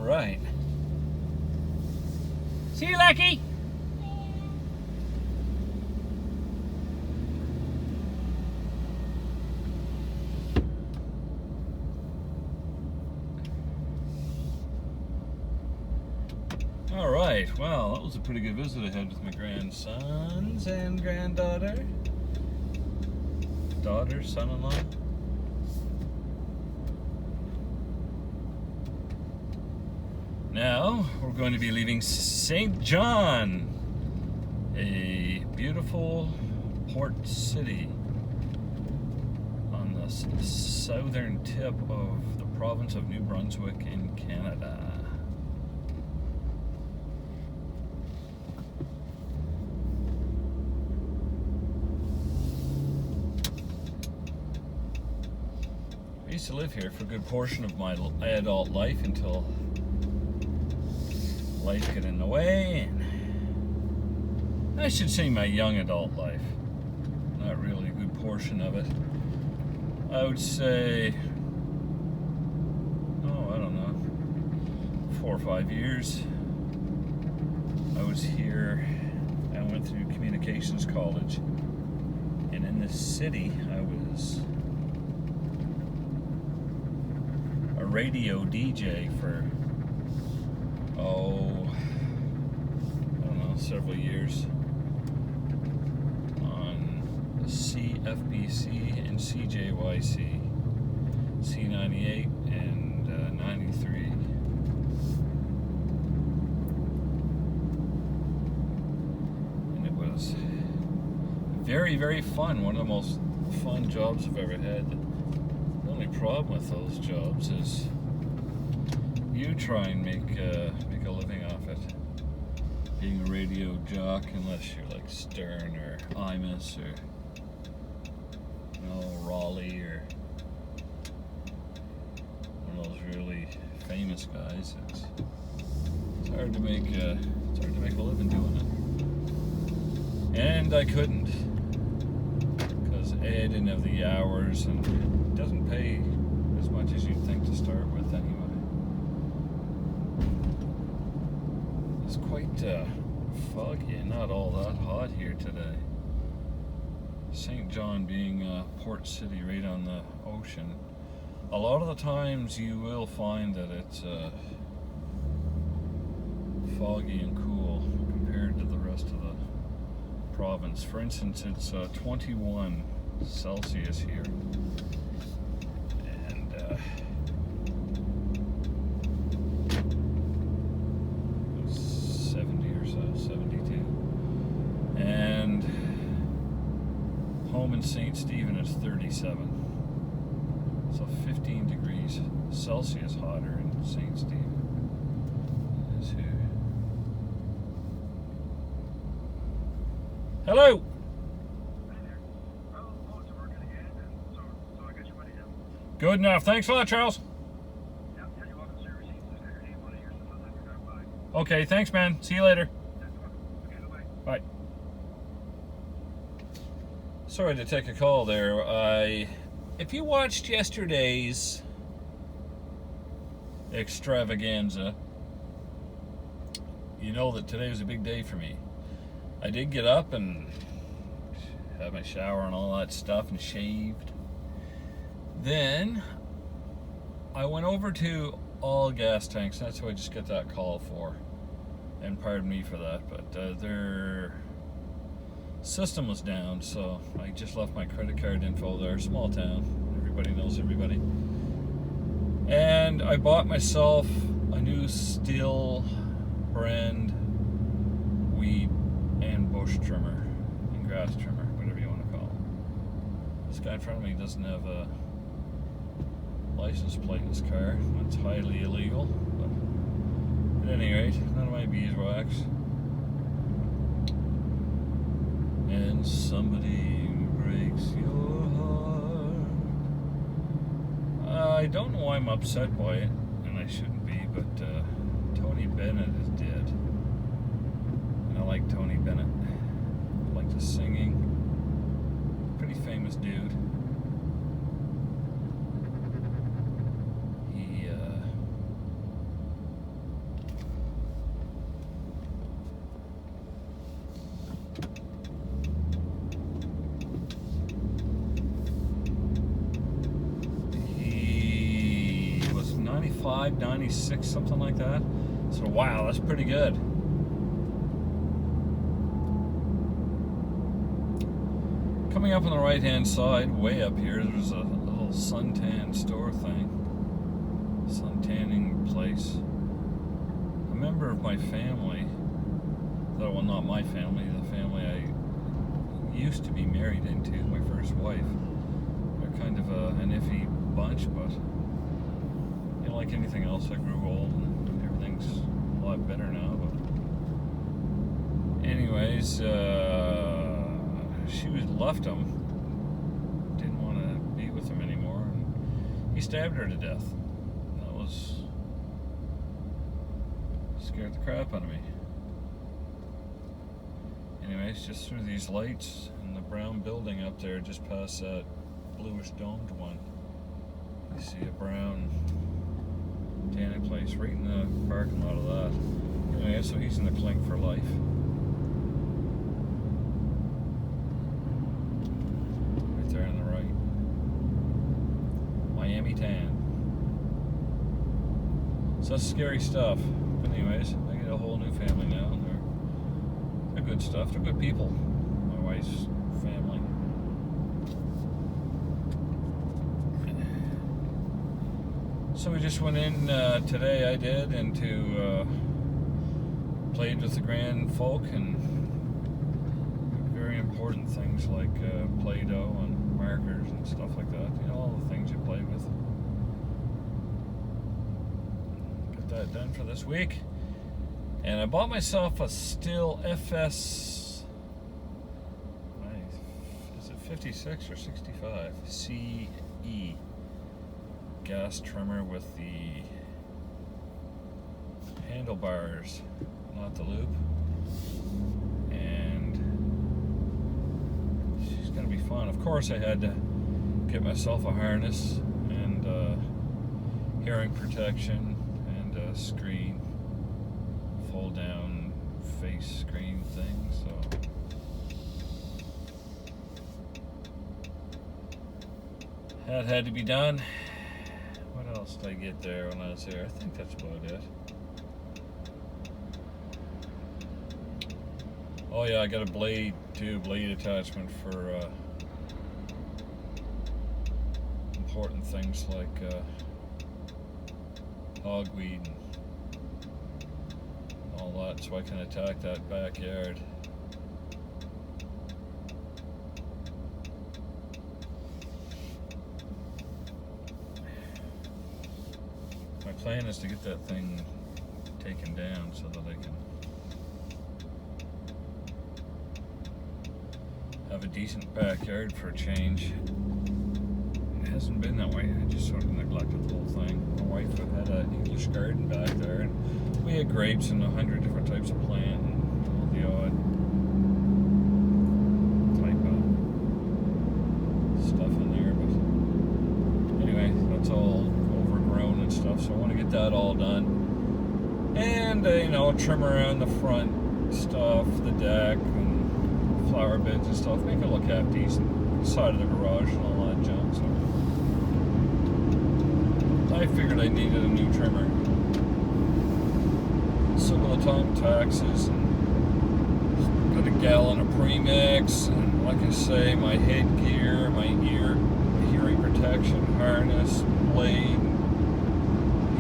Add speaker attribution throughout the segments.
Speaker 1: right. See you, Lucky. All right, well, that was a pretty good visit I had with my grandsons and granddaughter. Daughter, son-in-law. Now, we're going to be leaving St. John, a beautiful port city on the southern tip of the province of New Brunswick in Canada. I used to live here for a good portion of my adult life until life got in the way, and I should say my young adult life. Not really a good portion of it. I would say, I don't know, 4 or 5 years. I was here. I went through communications college, and in this city, I was a radio DJ for several years on CFBC and CJYC, C98 and 93. And it was very, very fun. One of the most fun jobs I've ever had. The only problem with those jobs is you try and make a living off it. Being a radio jock, unless you're like Stern or Imus or Raleigh or one of those really famous guys, it's hard to make a living doing it. And I couldn't, because I didn't have the hours, and it doesn't pay as much as you'd think to start with anyway. It's quite foggy and not all that hot here today. St. John being a port city right on the ocean, a lot of the times you will find that it's foggy and cool compared to the rest of the province. For instance, it's 21 Celsius here, and 70 or so, 72. And home in St. Stephen is 37. So 15 degrees Celsius hotter in St. Stephen is here. Hello! Good enough. Thanks a lot, Charles. Okay, thanks, man. See you later. Bye. Sorry to take a call there. If you watched yesterday's extravaganza, you know that today was a big day for me. I did get up and had my shower and all that stuff and shaved. Then I went over to All Gas Tanks. That's who I just got that call for. And pardon me for that, but their system was down, so I just left my credit card info there. Small town, everybody knows everybody. And I bought myself a new Stihl brand weed and bush trimmer and grass trimmer, whatever you want to call it. This guy in front of me doesn't have a license plate in his car. It's highly illegal, but at any rate, none of my beeswax. And somebody breaks your heart. I don't know why I'm upset by it, and I shouldn't be, but Tony Bennett is dead. And I like Tony Bennett. I like his singing. Pretty famous dude. 95, 96, something like that. So wow, that's pretty good. Coming up on the right hand side, way up here, there's a little suntan store thing. Sun tanning place. A member of my family, well, not my family, the family I used to be married into, my first wife. They're kind of an iffy bunch, but you know, like anything else, I grew old and everything's a lot better now. But anyways, she was left him, didn't want to be with him anymore, and he stabbed her to death. That was scared the crap out of me. Anyways, just through these lights and the brown building up there, just past that bluish domed one, you see a brown tanning place right in the parking lot of that. Anyway, so he's in the clink for life. Right there on the right. Miami Tan. So that's scary stuff. But anyways, I get a whole new family now, and they're good stuff. They're good people. My wife's family. So we just went in today, I did, into played with the grand folk and very important things like Play-Doh and markers and stuff like that. You know, all the things you play with. Got that done for this week. And I bought myself a Stihl FS, is it 56 or 65? CE gas trimmer with the handlebars, not the loop. And she's going to be fun. Of course, I had to get myself a harness and hearing protection and a screen. Fold down face screen thing, so that had to be done. What else did I get there when I was there? I think that's about it. Oh yeah, I got a blade too, blade attachment for important things like hogweed and all that, so I can attack that backyard. My plan is to get that thing taken down so that I can have a decent backyard for a change. It hasn't been that way. I just sort of neglected the whole thing. My wife had an English garden back there, and we had grapes and 100 different types of plant and all the odd type of stuff in there. But anyway, that's all overgrown and stuff, so I want to get that all done. And, you know, trim around the front stuff, the deck, and flower beds and stuff, make it look half decent. Side of the garage and all that junk, so I figured I needed a new trimmer. Some of the time taxes, and got a gallon of premix, and like I say, my headgear, my ear hearing protection, harness, blade,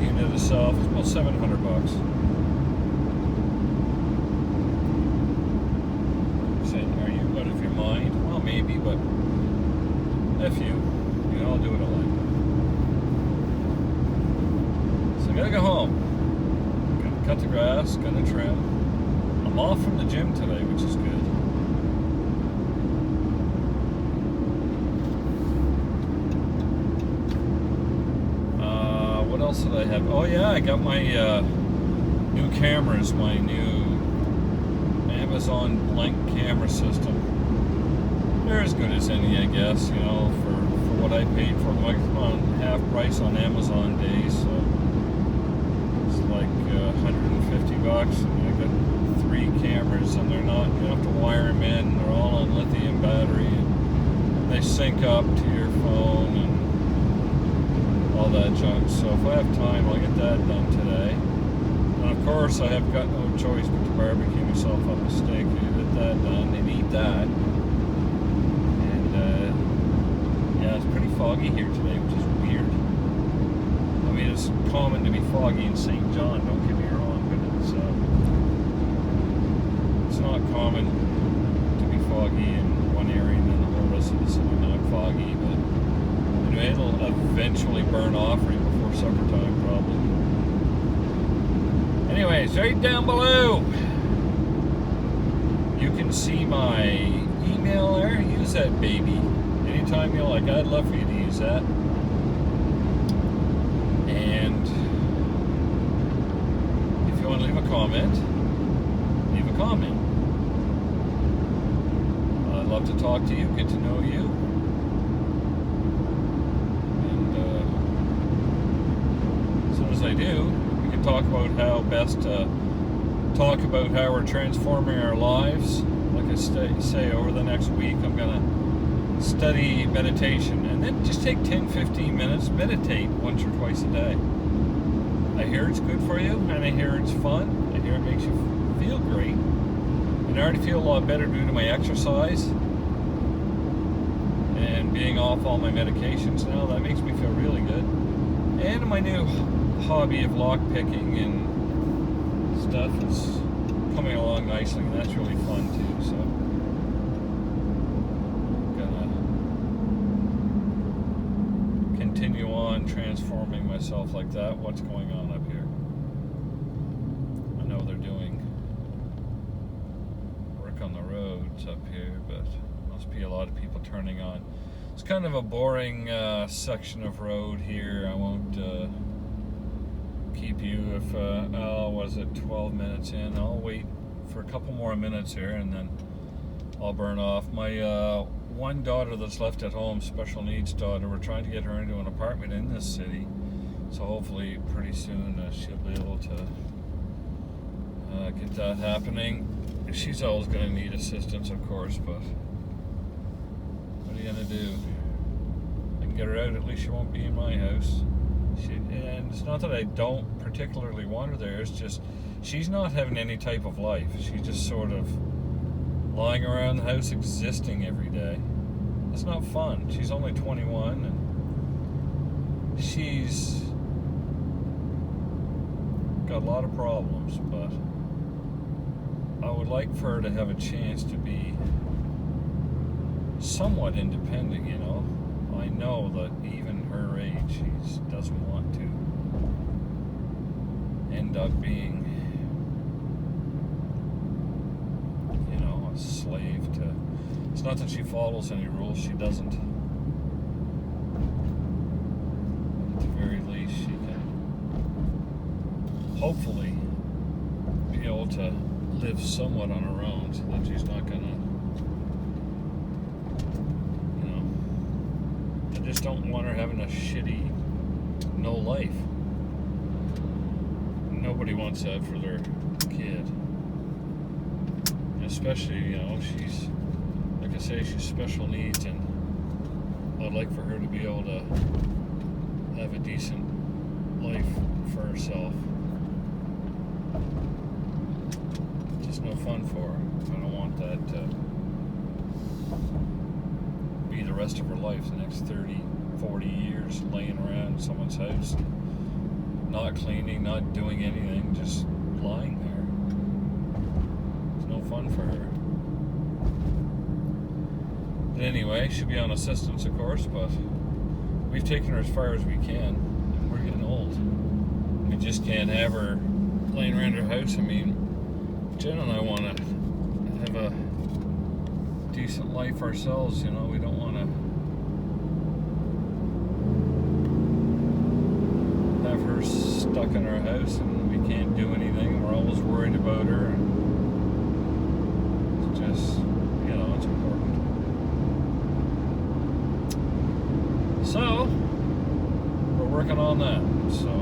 Speaker 1: unit itself is about $700. Saying, are you out of your mind? Well, maybe, but F you. You know, I'll do what I like. So I gotta go home. Gonna cut the grass, gonna trim. I'm off from the gym today, which is good. What else did I have? Oh yeah, I got my new cameras, my new Amazon Blink camera system. They're as good as any, I guess, you know, for what I paid for them. I got them on half price on Amazon days, so it's like $150, and I got 3 cameras, and they're not, you don't have to wire them in, they're all on lithium battery, and they sync up to your phone, and all all that junk. So if I have time, I'll get that done today. And of course, I have got no choice but to barbecue myself up a steak and get that done and eat that. And yeah, it's pretty foggy here today, which is weird. I mean, it's common to be foggy in St. John, don't get me wrong, but it's not common to be foggy in one area and then the whole rest of the city not foggy. But anyway, it'll eventually burn off right before supper time, probably. Anyways, right down below, you can see my email there. Use that, baby. Anytime you like, I'd love for you to use that. And if you want to leave a comment, leave a comment. I'd love to talk to you, get to know you. And as soon as I do, we can talk about how best to talk about how we're transforming our lives. Like I say, over the next week, I'm going to study meditation, and then just take 10-15 minutes, meditate once or twice a day. I hear it's good for you, and I hear it's fun. I hear it makes you feel great, and I already feel a lot better due to my exercise and being off all my medications now. That makes me feel really good. And my new hobby of lock picking and stuff is coming along nicely, and that's really fun too. So continue on transforming myself like that. What's going on up here? I know they're doing work on the roads up here, but must be a lot of people turning on. It's kind of a boring section of road here. I won't keep you if, was it 12 minutes in? I'll wait for a couple more minutes here and then I'll burn off. My one daughter that's left at home, special needs daughter, we're trying to get her into an apartment in this city, so hopefully pretty soon she'll be able to get that happening. She's always going to need assistance, of course, but what are you going to do? I can get her out, at least she won't be in my house. And it's not that I don't particularly want her there, it's just she's not having any type of life. She's just sort of lying around the house existing every day. It's not fun. She's only 21 and she's got a lot of problems, but I would like for her to have a chance to be somewhat independent, you know. I know that even her age, she doesn't want to end up being, you know, a slave to. It's not that she follows any rules, she doesn't. At the very least, she can hopefully be able to live somewhat on her own, so that she's not gonna, you know, I just don't want her having a shitty no life. Nobody wants that for their kid. Especially, you know, she's, like I say, she's special needs, and I'd like for her to be able to have a decent life for herself. Just no fun for her. I don't want that to be the rest of her life, the next 30, 40 years laying around someone's house, not cleaning, not doing anything, just lying there. It's no fun for her. But anyway, she'll be on assistance, of course, but we've taken her as far as we can. We're getting old. We just can't have her laying around her house. I mean, Jen and I want to have a decent life ourselves, you know. We don't want to have her stuck in our house and we can't do anything. We're always worried about her. It's just, you know, it's important. So, we're working on that. So,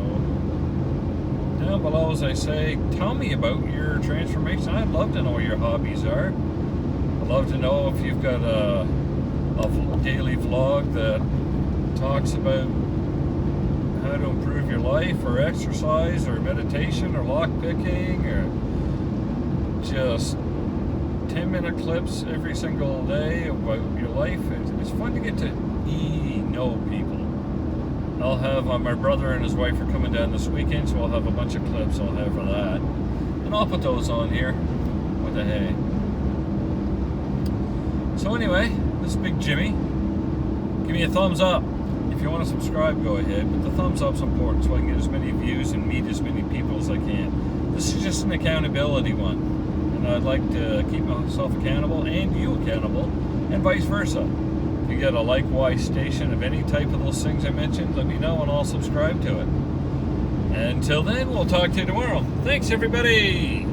Speaker 1: down below, as I say, tell me about your transformation. I'd love to know what your hobbies are. I'd love to know if you've got a daily vlog that talks about how to improve your life, or exercise, or meditation, or lock picking, or just 10-minute clips every single day about your life. It's fun to get to know people. I'll have my brother and his wife are coming down this weekend, so I'll have a bunch of clips I'll have for that. And I'll put those on here. What the hey. So anyway, this is Big Jimmy. Give me a thumbs up. If you want to subscribe, go ahead. But the thumbs up's important so I can get as many views and meet as many people as I can. This is just an accountability one. And I'd like to keep myself accountable and you accountable, and vice versa. If you get a likewise station of any type of those things I mentioned, let me know and I'll subscribe to it. Until then, we'll talk to you tomorrow. Thanks, everybody.